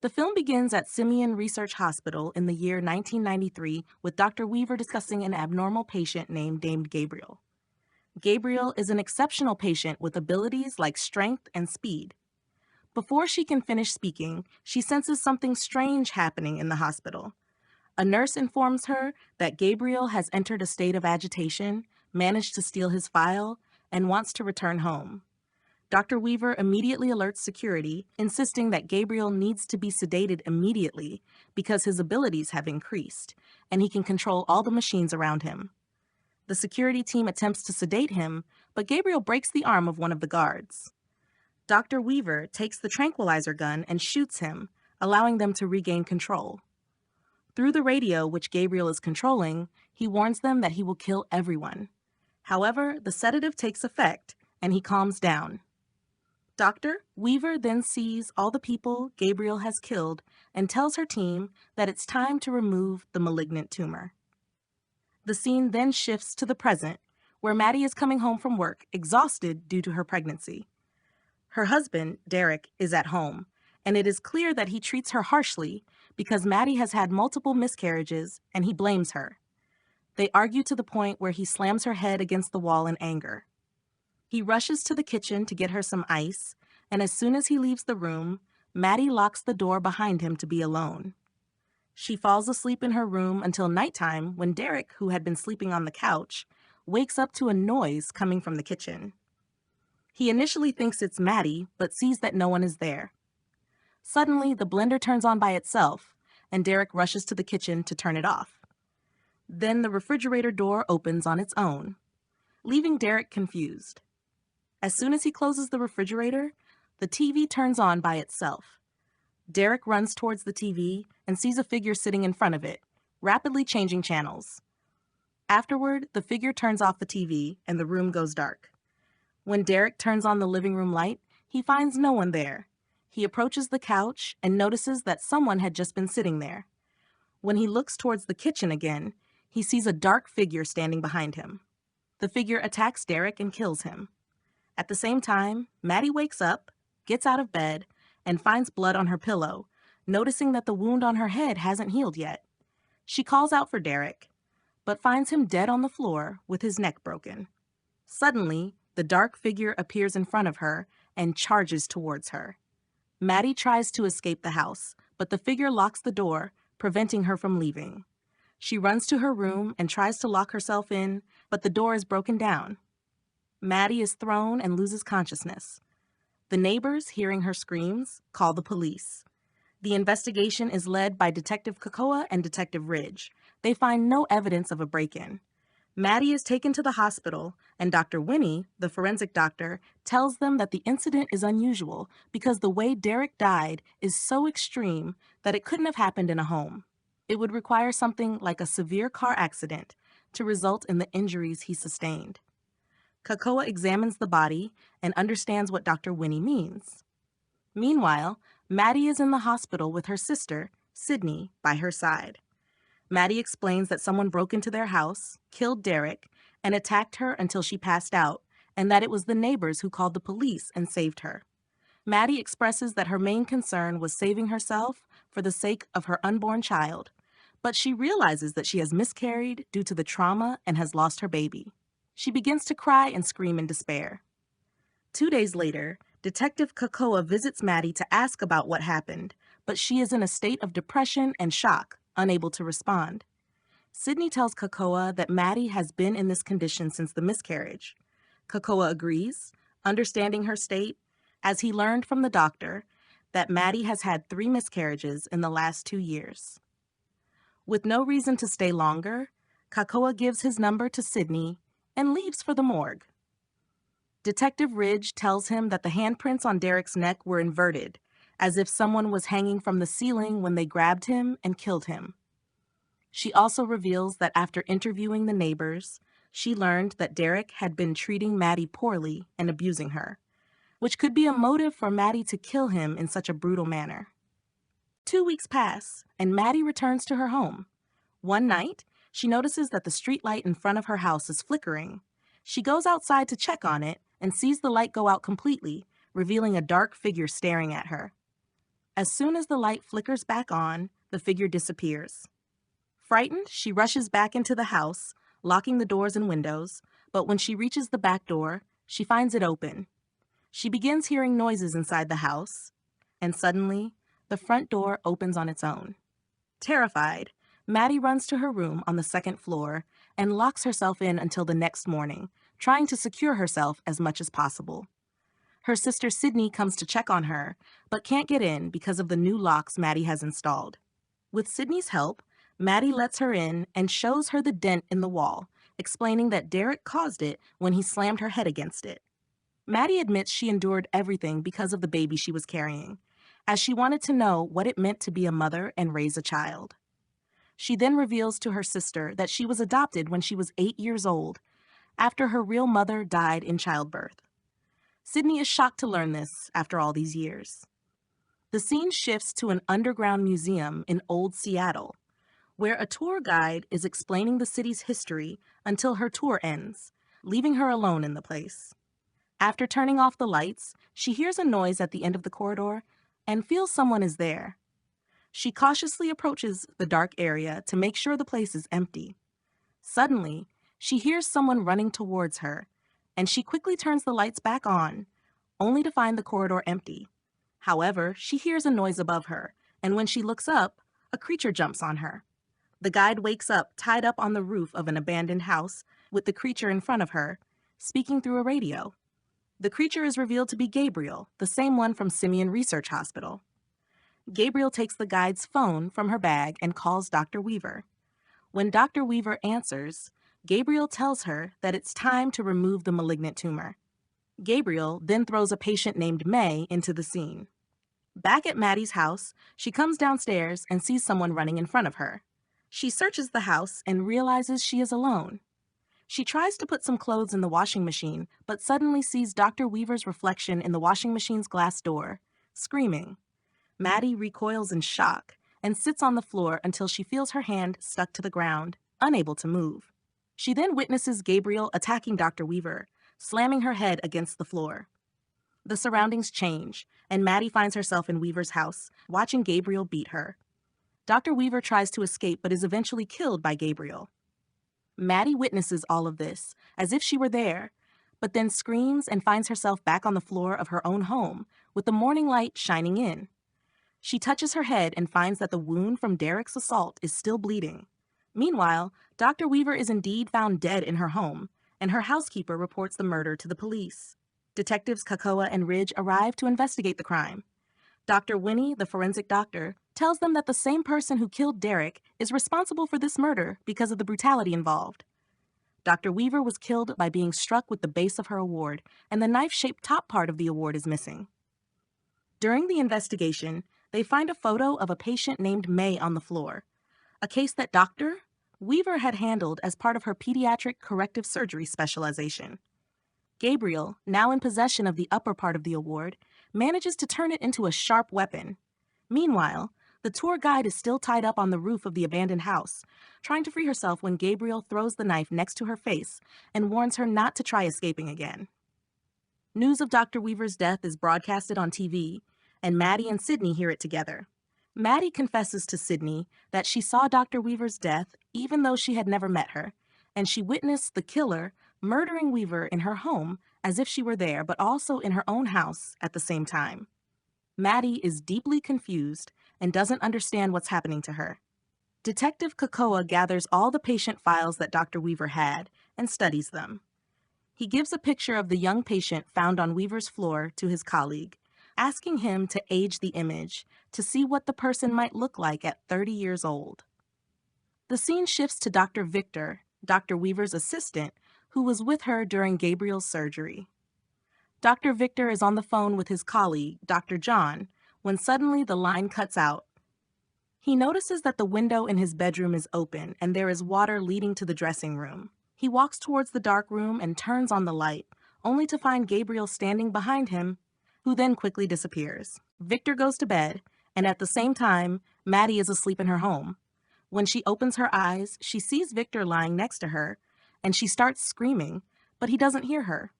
The film begins at Simeon Research Hospital in the year 1993 with Dr. Weaver discussing an abnormal patient named Gabriel. Gabriel is an exceptional patient with abilities like strength and speed. Before she can finish speaking, she senses something strange happening in the hospital. A nurse informs her that Gabriel has entered a state of agitation, managed to steal his file, and wants to return home. Dr. Weaver immediately alerts security, insisting that Gabriel needs to be sedated immediately because his abilities have increased, and he can control all the machines around him. The security team attempts to sedate him, but Gabriel breaks the arm of one of the guards. Dr. Weaver takes the tranquilizer gun and shoots him, allowing them to regain control. Through the radio, which Gabriel is controlling, he warns them that he will kill everyone. However, the sedative takes effect, and he calms down. Dr. Weaver then sees all the people Gabriel has killed and tells her team that it's time to remove the malignant tumor. The scene then shifts to the present, where Maddie is coming home from work, exhausted due to her pregnancy. Her husband, Derek, is at home, and it is clear that he treats her harshly because Maddie has had multiple miscarriages and he blames her. They argue to the point where he slams her head against the wall in anger. He rushes to the kitchen to get her some ice, and as soon as he leaves the room, Maddie locks the door behind him to be alone. She falls asleep in her room until nighttime when Derek, who had been sleeping on the couch, wakes up to a noise coming from the kitchen. He initially thinks it's Maddie, but sees that no one is there. Suddenly, the blender turns on by itself, and Derek rushes to the kitchen to turn it off. Then the refrigerator door opens on its own, leaving Derek confused. As soon as he closes the refrigerator, the TV turns on by itself. Derek runs towards the TV and sees a figure sitting in front of it, rapidly changing channels. Afterward, the figure turns off the TV and the room goes dark. When Derek turns on the living room light, he finds no one there. He approaches the couch and notices that someone had just been sitting there. When he looks towards the kitchen again, he sees a dark figure standing behind him. The figure attacks Derek and kills him. At the same time, Maddie wakes up, gets out of bed, and finds blood on her pillow, noticing that the wound on her head hasn't healed yet. She calls out for Derek, but finds him dead on the floor with his neck broken. Suddenly, the dark figure appears in front of her and charges towards her. Maddie tries to escape the house, but the figure locks the door, preventing her from leaving. She runs to her room and tries to lock herself in, but the door is broken down. Maddie is thrown and loses consciousness. The neighbors, hearing her screams, call the police. The investigation is led by Detective Kakoa and Detective Ridge. They find no evidence of a break-in. Maddie is taken to the hospital, and Dr. Winnie, the forensic doctor, tells them that the incident is unusual because the way Derek died is so extreme that it couldn't have happened in a home. It would require something like a severe car accident to result in the injuries he sustained. Kakoa examines the body and understands what Dr. Winnie means. Meanwhile, Maddie is in the hospital with her sister, Sydney, by her side. Maddie explains that someone broke into their house, killed Derek, and attacked her until she passed out, and that it was the neighbors who called the police and saved her. Maddie expresses that her main concern was saving herself for the sake of her unborn child, but she realizes that she has miscarried due to the trauma and has lost her baby. She begins to cry and scream in despair. 2 days later, Detective Kakoa visits Maddie to ask about what happened, but she is in a state of depression and shock, unable to respond. Sydney tells Kakoa that Maddie has been in this condition since the miscarriage. Kakoa agrees, understanding her state, as he learned from the doctor that Maddie has had 3 miscarriages in the last 2 years. With no reason to stay longer, Kakoa gives his number to Sydney and leaves for the morgue. Detective Ridge tells him that the handprints on Derek's neck were inverted, as if someone was hanging from the ceiling when they grabbed him and killed him. She also reveals that after interviewing the neighbors, she learned that Derek had been treating Maddie poorly and abusing her, which could be a motive for Maddie to kill him in such a brutal manner. 2 weeks pass, and Maddie returns to her home. One night, she notices that the streetlight in front of her house is flickering. She goes outside to check on it and sees the light go out completely, revealing a dark figure staring at her. As soon as the light flickers back on, the figure disappears. Frightened, she rushes back into the house, locking the doors and windows, but when she reaches the back door, she finds it open. She begins hearing noises inside the house, and suddenly, the front door opens on its own. Terrified, Maddie runs to her room on the second floor and locks herself in until the next morning, trying to secure herself as much as possible. Her sister Sydney comes to check on her, but can't get in because of the new locks Maddie has installed. With Sydney's help, Maddie lets her in and shows her the dent in the wall, explaining that Derek caused it when he slammed her head against it. Maddie admits she endured everything because of the baby she was carrying, as she wanted to know what it meant to be a mother and raise a child. She then reveals to her sister that she was adopted when she was 8 years old, after her real mother died in childbirth. Sydney is shocked to learn this after all these years. The scene shifts to an underground museum in Old Seattle, where a tour guide is explaining the city's history until her tour ends, leaving her alone in the place. After turning off the lights, she hears a noise at the end of the corridor and feels someone is there. She cautiously approaches the dark area to make sure the place is empty. Suddenly, she hears someone running towards her, and she quickly turns the lights back on, only to find the corridor empty. However, she hears a noise above her, and when she looks up, a creature jumps on her. The guide wakes up tied up on the roof of an abandoned house with the creature in front of her, speaking through a radio. The creature is revealed to be Gabriel, the same one from Simeon Research Hospital. Gabriel takes the guide's phone from her bag and calls Dr. Weaver. When Dr. Weaver answers, Gabriel tells her that it's time to remove the malignant tumor. Gabriel then throws a patient named May into the scene. Back at Maddie's house, she comes downstairs and sees someone running in front of her. She searches the house and realizes she is alone. She tries to put some clothes in the washing machine, but suddenly sees Dr. Weaver's reflection in the washing machine's glass door, screaming. Maddie recoils in shock and sits on the floor until she feels her hand stuck to the ground, unable to move. She then witnesses Gabriel attacking Dr. Weaver, slamming her head against the floor. The surroundings change, and Maddie finds herself in Weaver's house, watching Gabriel beat her. Dr. Weaver tries to escape but is eventually killed by Gabriel. Maddie witnesses all of this, as if she were there, but then screams and finds herself back on the floor of her own home, with the morning light shining in. She touches her head and finds that the wound from Derek's assault is still bleeding. Meanwhile, Dr. Weaver is indeed found dead in her home, and her housekeeper reports the murder to the police. Detectives Kakoa and Ridge arrive to investigate the crime. Dr. Winnie, the forensic doctor, tells them that the same person who killed Derek is responsible for this murder because of the brutality involved. Dr. Weaver was killed by being struck with the base of her award, and the knife-shaped top part of the award is missing. During the investigation, they find a photo of a patient named May on the floor, a case that Dr. Weaver had handled as part of her pediatric corrective surgery specialization. Gabriel, now in possession of the upper part of the award, manages to turn it into a sharp weapon. Meanwhile, the tour guide is still tied up on the roof of the abandoned house, trying to free herself when Gabriel throws the knife next to her face and warns her not to try escaping again. News of Dr. Weaver's death is broadcasted on TV, and Maddie and Sydney hear it together. Maddie confesses to Sydney that she saw Dr. Weaver's death even though she had never met her, and she witnessed the killer murdering Weaver in her home as if she were there, but also in her own house at the same time. Maddie is deeply confused and doesn't understand what's happening to her. Detective Kakoa gathers all the patient files that Dr. Weaver had and studies them. He gives a picture of the young patient found on Weaver's floor to his colleague, asking him to age the image to see what the person might look like at 30 years old. The scene shifts to Dr. Victor, Dr. Weaver's assistant, who was with her during Gabriel's surgery. Dr. Victor is on the phone with his colleague, Dr. John, when suddenly the line cuts out. He notices that the window in his bedroom is open and there is water leading to the dressing room. He walks towards the dark room and turns on the light, only to find Gabriel standing behind him, who then quickly disappears. Victor goes to bed, and at the same time, Maddie is asleep in her home. When she opens her eyes, she sees Victor lying next to her, and she starts screaming, but he doesn't hear her.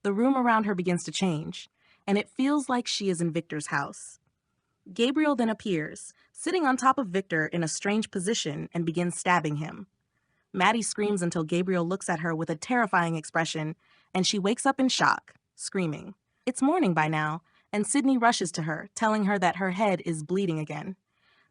The room around her begins to change, and it feels like she is in Victor's house. Gabriel then appears, sitting on top of Victor in a strange position, and begins stabbing him. Maddie screams until Gabriel looks at her with a terrifying expression, and she wakes up in shock, screaming. It's morning by now, and Sydney rushes to her, telling her that her head is bleeding again.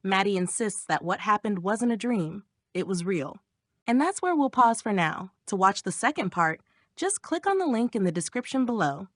Maddie insists that what happened wasn't a dream, it was real. And that's where we'll pause for now. To watch the second part, just click on the link in the description below.